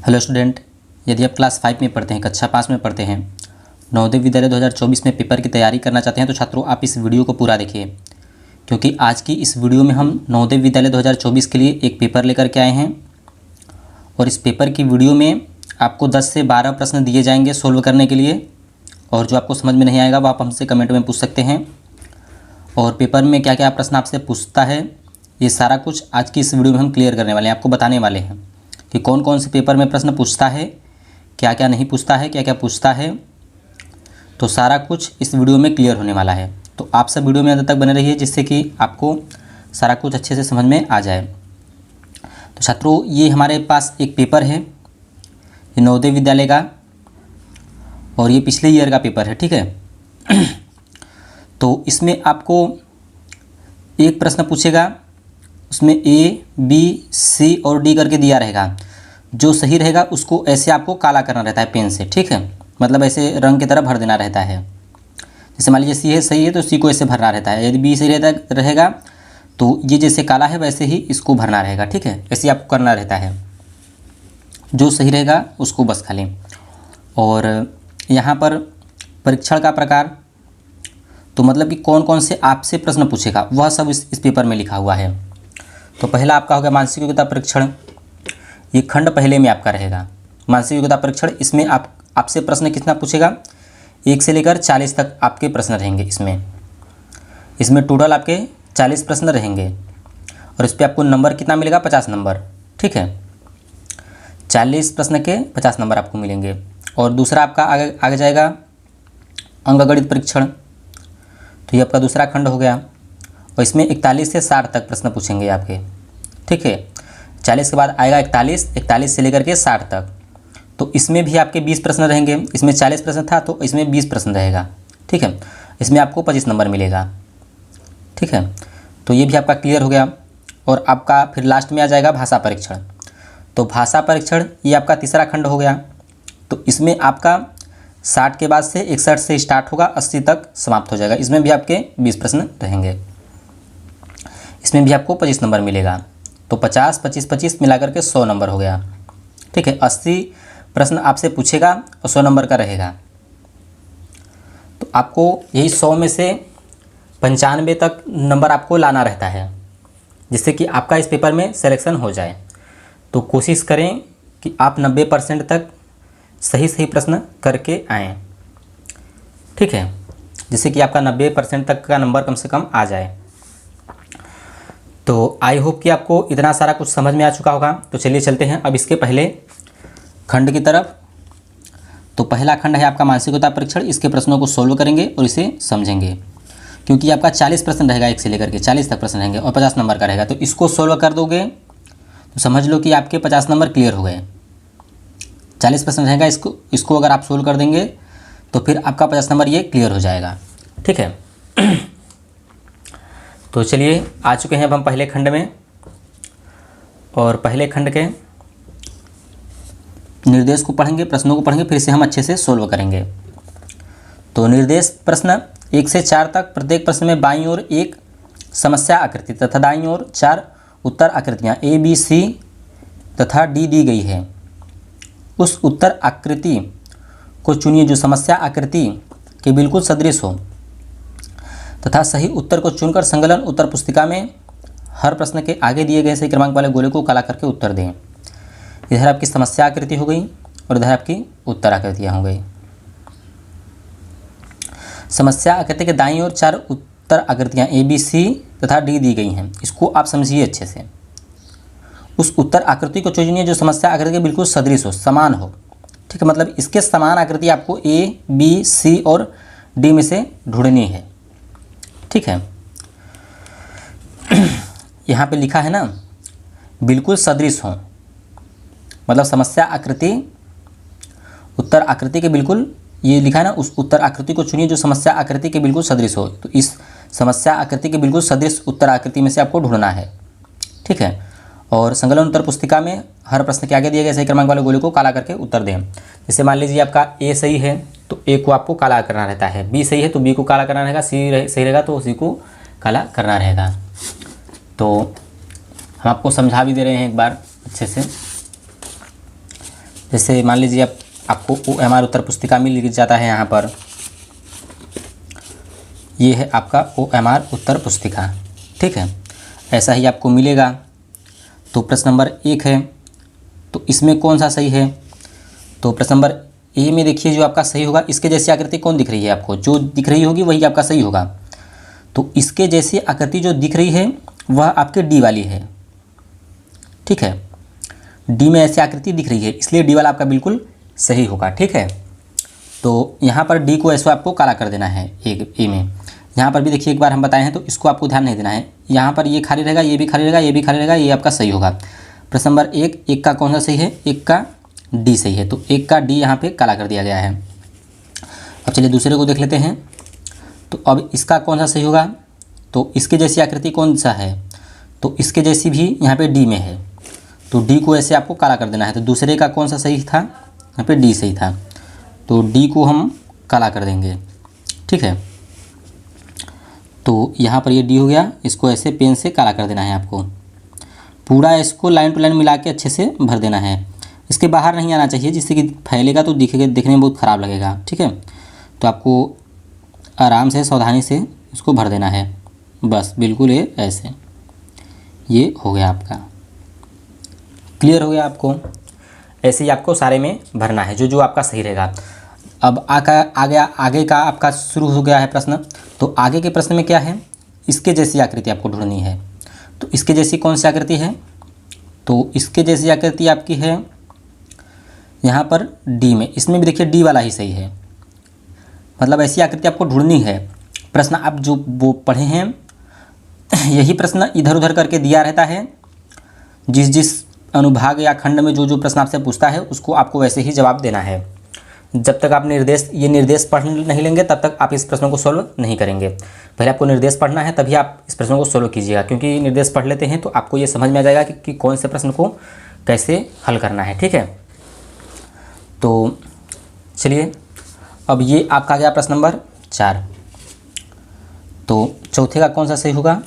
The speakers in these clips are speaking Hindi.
हेलो स्टूडेंट, यदि आप क्लास 5 में पढ़ते हैं, कक्षा 5 में पढ़ते हैं, नवोदय विद्यालय 2024 में पेपर की तैयारी करना चाहते हैं तो छात्रों आप इस वीडियो को पूरा देखिए, क्योंकि आज की इस वीडियो में हम नवोदय विद्यालय 2024 के लिए एक पेपर लेकर के आए हैं। और इस पेपर की वीडियो में आपको 10 से 12 प्रश्न दिए जाएंगे सोल्व करने के लिए, और जो आपको समझ में नहीं आएगा वो आप हमसे कमेंट में पूछ सकते हैं। और पेपर में क्या क्या प्रश्न आपसे पूछता है ये सारा कुछ आज की इस वीडियो में हम क्लियर करने वाले हैं, आपको बताने वाले हैं कि कौन कौन से पेपर में प्रश्न पूछता है, क्या क्या नहीं पूछता है, क्या क्या पूछता है। तो सारा कुछ इस वीडियो में क्लियर होने वाला है, तो आप सब वीडियो में अंत तक बने रहिए जिससे कि आपको सारा कुछ अच्छे से समझ में आ जाए। तो छात्रों, ये हमारे पास एक पेपर है, ये नवोदय विद्यालय का, और ये पिछले ईयर का पेपर है, ठीक है। तो इसमें आपको एक प्रश्न पूछेगा, उसमें ए, बी, सी और डी करके दिया रहेगा। जो सही रहेगा उसको ऐसे आपको काला करना रहता है पेन से, ठीक है, मतलब ऐसे रंग की तरह भर देना रहता है। जैसे मान लीजिए सी है, सही है तो सी को ऐसे भरना रहता है। यदि बी सही रहेगा तो ये जैसे काला है वैसे ही इसको भरना रहेगा, ठीक है, ऐसे आपको करना रहता है। जो सही रहेगा उसको बस खाली। और यहाँ पर परीक्षण का प्रकार, तो मतलब कि कौन कौन से आपसे प्रश्न पूछेगा वह सब इस पेपर में लिखा हुआ है। तो पहला आपका होगा मानसिक योग्यता परीक्षण, ये खंड पहले में आपका रहेगा मानसिक योग्यता परीक्षण। इसमें आपसे प्रश्न कितना पूछेगा, 1 से लेकर 40 तक आपके प्रश्न रहेंगे। इसमें टोटल आपके 40 प्रश्न रहेंगे, और इस पर आपको नंबर कितना मिलेगा, 50 नंबर, ठीक है। 40 प्रश्न के 50 नंबर आपको मिलेंगे। और दूसरा आपका आगे जाएगा अंकगणित परीक्षण, तो ये आपका दूसरा खंड हो गया, और इसमें 41 से 60 तक प्रश्न पूछेंगे आपके, ठीक है। 40 के बाद आएगा 41 से लेकर के 60 तक, तो इसमें भी आपके 20 प्रश्न रहेंगे। इसमें 40 प्रश्न था तो इसमें 20 प्रश्न रहेगा, ठीक है। इसमें आपको 25 नंबर मिलेगा, ठीक है। तो ये भी आपका क्लियर हो गया। और आपका फिर लास्ट में आ जाएगा भाषा परीक्षण। तो भाषा परीक्षण ये आपका तीसरा खंड हो गया। तो इसमें आपका 60 के बाद से 61 से स्टार्ट होगा, 80 तक समाप्त हो जाएगा। इसमें भी आपके 20 प्रश्न रहेंगे। इसमें भी आपको 25 नंबर मिलेगा। तो 50, 25, 25 मिलाकर के 100 नंबर हो गया, ठीक है। 80 प्रश्न आपसे पूछेगा और 100 नंबर का रहेगा। तो आपको यही 100 में से 95 तक नंबर आपको लाना रहता है, जिससे कि आपका इस पेपर में सिलेक्शन हो जाए। तो कोशिश करें कि आप 90% तक सही प्रश्न करके आएँ, ठीक है, जिससे कि आपका 90% तक का नंबर कम से कम आ जाए। तो आई होप कि आपको इतना सारा कुछ समझ में आ चुका होगा। तो चलिए चलते हैं अब इसके पहले खंड की तरफ। तो पहला खंड है आपका मानसिक योग्यता परीक्षण। इसके प्रश्नों को सोल्व करेंगे और इसे समझेंगे, क्योंकि आपका 40 प्रश्न रहेगा, 1 से लेकर के 40 तक प्रश्न रहेंगे और 50 नंबर का रहेगा। तो इसको सोल्व कर दोगे तो समझ लो कि आपके 50 नंबर क्लियर हो गए। 40 प्रश्न रहेगा, इसको अगर आप सोल्व कर देंगे तो फिर आपका 50 नंबर ये क्लियर हो जाएगा, ठीक है। तो चलिए आ चुके हैं अब हम पहले खंड में, और पहले खंड के निर्देश को पढ़ेंगे, प्रश्नों को पढ़ेंगे, फिर से हम अच्छे से सोल्व करेंगे। तो निर्देश प्रश्न 1 से 4 तक, प्रत्येक प्रश्न में बाईं ओर एक समस्या आकृति तथा दाईं ओर 4 उत्तर आकृतियाँ A, B, C तथा D दी गई है। उस उत्तर आकृति को चुनिए जो समस्या आकृति के बिल्कुल सदृश हो तथा सही उत्तर को चुनकर संकलन उत्तर पुस्तिका में हर प्रश्न के आगे दिए गए सही क्रमांक वाले गोले को काला करके उत्तर दें। इधर आपकी समस्या आकृति हो गई और इधर आपकी उत्तर आकृतियाँ हो गई। समस्या आकृति के दाईं ओर 4 उत्तर आकृतियाँ A, B, C तथा D दी गई हैं। इसको आप समझिए अच्छे से। उस उत्तर आकृति को चुनिए जो समस्या आकृति के बिल्कुल सदृश हो, समान हो, ठीक है, मतलब इसके समान आकृति आपको A, B, C और D में से ढूंढनी है, ठीक है। यहाँ पे लिखा है ना, बिल्कुल सदृश हो, मतलब समस्या आकृति उत्तर आकृति के बिल्कुल, ये लिखा है ना, उस उत्तर आकृति को चुनिए जो समस्या आकृति के बिल्कुल सदृश हो। तो इस समस्या आकृति के बिल्कुल सदृश उत्तर आकृति में से आपको ढूंढना है, ठीक है। और संकलन उत्तर पुस्तिका में हर प्रश्न के आगे दिए गए सही क्रमांक वाले गोले को काला करके उत्तर दें। जैसे मान लीजिए आपका ए सही है तो ए को आपको काला करना रहता है, बी सही है तो बी को काला करना रहेगा, सी सही रहेगा तो सी को काला करना रहेगा। तो हम आपको समझा भी दे रहे हैं एक बार अच्छे से। जैसे मान लीजिए आपको OMR उत्तर पुस्तिका मिल जाता है यहाँ पर, ये है आपका OMR उत्तर पुस्तिका, ठीक है, ऐसा ही आपको मिलेगा। तो प्रश्न नंबर 1 है, तो इसमें कौन सा सही है? तो प्रश्न नंबर ए में देखिए जो आपका सही होगा, इसके जैसी आकृति कौन दिख रही है आपको? जो दिख रही होगी वही आपका सही होगा। तो इसके जैसी आकृति जो दिख रही है वह आपके डी वाली है, ठीक है, डी में ऐसी आकृति दिख रही है, इसलिए डी वाला आपका बिल्कुल सही होगा, ठीक है। तो यहाँ पर डी को ऐसे आपको काला कर देना है ए में। यहाँ पर भी देखिए एक बार हम बताए हैं, तो इसको आपको ध्यान नहीं देना है। यहाँ पर ये खाली रहेगा, ये भी खाली रहेगा, ये भी खाली रहेगा, ये आपका सही होगा। प्रश्न नंबर 1 का कौन सा सही है? 1 का डी सही है, तो 1 का डी यहाँ पे काला कर दिया गया है। अब चलिए दूसरे को देख लेते हैं। तो अब इसका कौन सा सही होगा? तो इसके जैसी आकृति कौन सा है? तो इसके जैसी भी यहाँ पे डी में है, तो डी को ऐसे आपको काला कर देना है। तो दूसरे का कौन सा सही था? यहाँ पे डी सही था, तो डी को हम काला कर देंगे, ठीक है। तो यहाँ पर ये डी हो गया, इसको ऐसे पेन से काला कर देना है आपको। पूरा इसको लाइन टू लाइन मिला के अच्छे से भर देना है, इसके बाहर नहीं आना चाहिए, जिससे कि फैलेगा तो दिखने में बहुत ख़राब लगेगा, ठीक है। तो आपको आराम से सावधानी से इसको भर देना है, बस बिल्कुल ये ऐसे। ये हो गया आपका, क्लियर हो गया आपको। ऐसे ही आपको सारे में भरना है जो आपका सही रहेगा। अब आगे का आपका शुरू हो गया है प्रश्न। तो आगे के प्रश्न में क्या है? इसके जैसी आकृति आपको ढूंढनी है। तो इसके जैसी कौन सी आकृति है? तो इसके जैसी आकृति आपकी है यहाँ पर डी में। इसमें भी देखिए डी वाला ही सही है, मतलब ऐसी आकृति आपको ढूंढनी है। प्रश्न आप जो वो पढ़े हैं यही प्रश्न इधर उधर करके दिया रहता है। जिस अनुभाग या खंड में जो प्रश्न आपसे पूछता है उसको आपको वैसे ही जवाब देना है। जब तक आप ये निर्देश पढ़ नहीं लेंगे तब तक आप इस प्रश्नों को सोल्व नहीं करेंगे। पहले आपको निर्देश पढ़ना है, तभी आप इस प्रश्नों को सोल्व कीजिएगा, क्योंकि निर्देश पढ़ लेते हैं तो आपको ये समझ में आ जाएगा कि कौन से प्रश्न को कैसे हल करना है, ठीक है। तो चलिए अब ये आपका आ गया प्रश्न नंबर 4। तो चौथे का कौन सा सही होगा?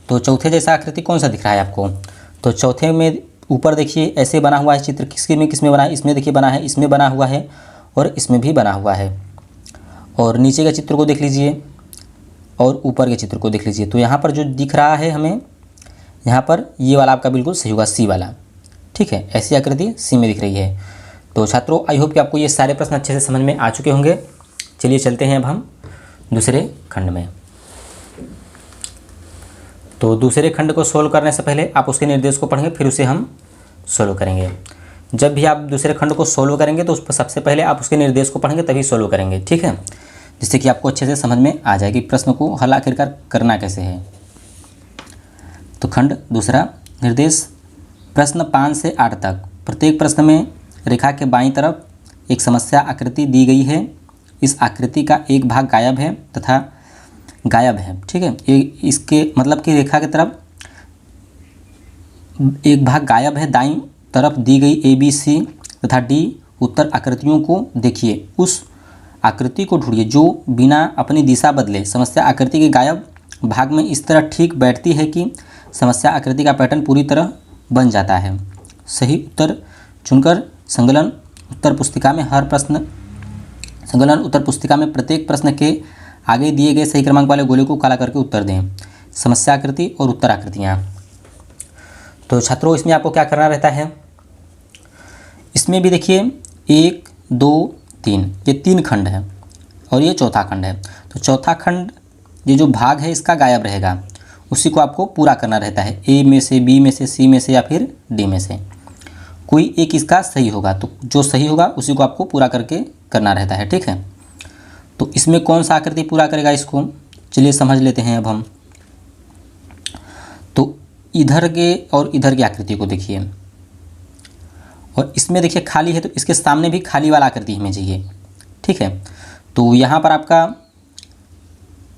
तो चौथे जैसा आकृति कौन सा दिख रहा है आपको? तो चौथे में ऊपर देखिए ऐसे बना हुआ है चित्र, किसमें बना है? इसमें देखिए बना है, इसमें बना हुआ है और इसमें भी बना हुआ है। और नीचे के चित्र को देख लीजिए और ऊपर के चित्र को देख लीजिए। तो यहाँ पर जो दिख रहा है हमें, यहाँ पर ये वाला आपका बिल्कुल सही होगा, सी वाला, ठीक है। ऐसी आकृति सी में दिख रही है। तो छात्रों आई होप कि आपको ये सारे प्रश्न अच्छे से समझ में आ चुके होंगे। चलिए चलते हैं अब हम दूसरे खंड में। तो दूसरे खंड को सोल्व करने से पहले आप उसके निर्देश को पढ़ेंगे, फिर उसे हम सोल्व करेंगे। जब भी आप दूसरे खंड को सोल्व करेंगे तो उस पर सबसे पहले आप उसके निर्देश को पढ़ेंगे, तभी सोल्व करेंगे, ठीक है, जिससे कि आपको अच्छे से समझ में आ जाए कि प्रश्न को हल आखिरकार करना कैसे है। तो खंड दूसरा, निर्देश प्रश्न 5 से 8 तक। प्रत्येक प्रश्न में रेखा के बाईं तरफ एक समस्या आकृति दी गई है। इस आकृति का एक भाग गायब है तथा गायब है, ठीक है। इसके मतलब कि रेखा की तरफ एक भाग गायब है। दाईं तरफ दी गई ABC तथा D उत्तर आकृतियों को देखिए, उस आकृति को ढूंढिए जो बिना अपनी दिशा बदले समस्या आकृति के गायब भाग में इस तरह ठीक बैठती है कि समस्या आकृति का पैटर्न पूरी तरह बन जाता है। सही उत्तर चुनकर संकलन उत्तर पुस्तिका में प्रत्येक प्रश्न के आगे दिए गए सही क्रमांक वाले गोले को काला करके उत्तर दें। समस्या आकृति और उत्तर आकृतियाँ। तो छात्रों इसमें आपको क्या करना रहता है? इसमें भी देखिए 1, 2, 3 ये 3 खंड है और ये चौथा खंड है। तो चौथा खंड ये जो भाग है इसका गायब रहेगा, उसी को आपको पूरा करना रहता है। A में से, B में से, C में से या फिर D में से कोई एक इसका सही होगा। तो जो सही होगा उसी को आपको पूरा करके करना रहता है, ठीक है। तो इसमें कौन सा आकृति पूरा करेगा इसको, चलिए समझ लेते हैं अब हम। तो इधर के और इधर की आकृति को देखिए, और इसमें देखिए खाली है तो इसके सामने भी खाली वाला आकृति हमें चाहिए, ठीक है। तो यहाँ पर आपका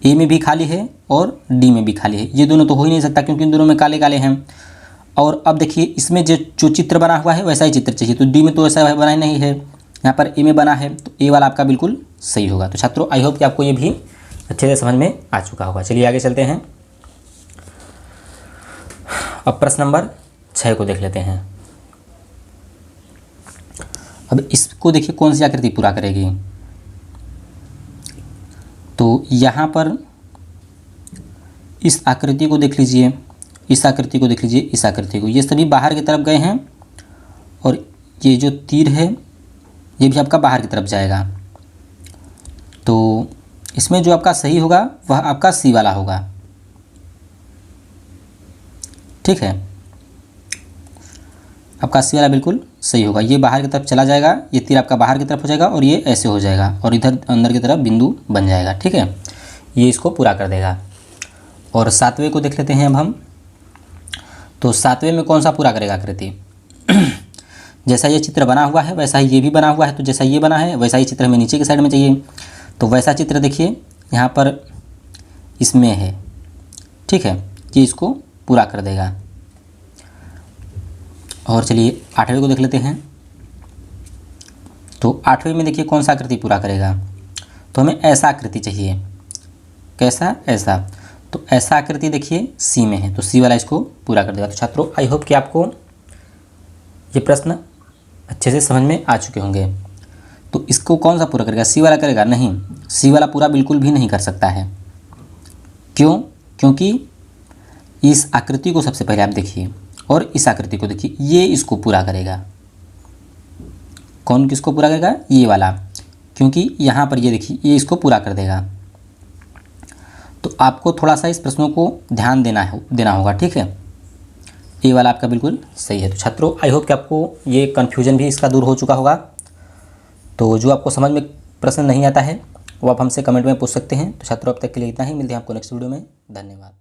A में भी खाली है और D में भी खाली है। ये दोनों तो हो ही नहीं सकता क्योंकि इन दोनों में काले काले हैं। और अब देखिए इसमें जो चित्र बना हुआ है वैसा ही चित्र चाहिए। तो D में तो ऐसा बना ही नहीं है, यहाँ पर A में बना है, तो A वाला आपका बिल्कुल सही होगा। तो छात्रों आई होप कि आपको ये भी अच्छे से समझ में आ चुका होगा। चलिए आगे चलते हैं। अब प्रश्न नंबर 6 को देख लेते हैं। अब इसको देखिए कौन सी आकृति पूरा करेगी, तो यहाँ पर इस आकृति को देख लीजिए, इस आकृति को देख लीजिए, इस आकृति को, ये सभी बाहर की तरफ गए हैं और ये जो तीर है ये भी आपका बाहर की तरफ जाएगा। तो इसमें जो आपका सही होगा वह आपका सी वाला होगा, ठीक है, आपका सी वाला बिल्कुल सही होगा। ये बाहर की तरफ चला जाएगा, ये तीर आपका बाहर की तरफ हो जाएगा और ये ऐसे हो जाएगा और इधर अंदर की तरफ बिंदु बन जाएगा, ठीक है, ये इसको पूरा कर देगा। और 7वें को देख लेते हैं अब हम। तो 7वें में कौन सा पूरा करेगा आकृति? जैसा ये चित्र बना हुआ है वैसा ही ये भी बना हुआ है, तो जैसा ये बना है वैसा ही चित्र हमें नीचे की साइड में चाहिए। तो वैसा चित्र देखिए यहाँ पर इसमें है, ठीक है, ये इसको पूरा कर देगा। और चलिए 8वें को देख लेते हैं। तो 8वें में देखिए कौन सा आकृति पूरा करेगा, तो हमें ऐसा आकृति चाहिए। कैसा? ऐसा। तो ऐसा आकृति देखिए सी में है, तो सी वाला इसको पूरा कर देगा। तो छात्रों आई होप कि आपको ये प्रश्न अच्छे से समझ में आ चुके होंगे। तो इसको कौन सा पूरा करेगा? सी वाला करेगा? नहीं, सी वाला पूरा बिल्कुल भी नहीं कर सकता है। क्यों? क्योंकि इस आकृति को सबसे पहले आप देखिए और इस आकृति को देखिए, ये इसको पूरा करेगा। कौन किसको पूरा करेगा? ये वाला, क्योंकि यहाँ पर ये देखिए ये इसको पूरा कर देगा। तो आपको थोड़ा सा इस प्रश्नों को ध्यान देना होगा, ठीक है। ये वाला आपका बिल्कुल सही है। तो छात्रों आई होप कि आपको ये कन्फ्यूजन भी इसका दूर हो चुका होगा। तो जो आपको समझ में प्रश्न नहीं आता है वो आप हमसे कमेंट में पूछ सकते हैं। तो छात्रों अब तक के लिए इतना ही, मिलते हैं आपको नेक्स्ट वीडियो में। धन्यवाद।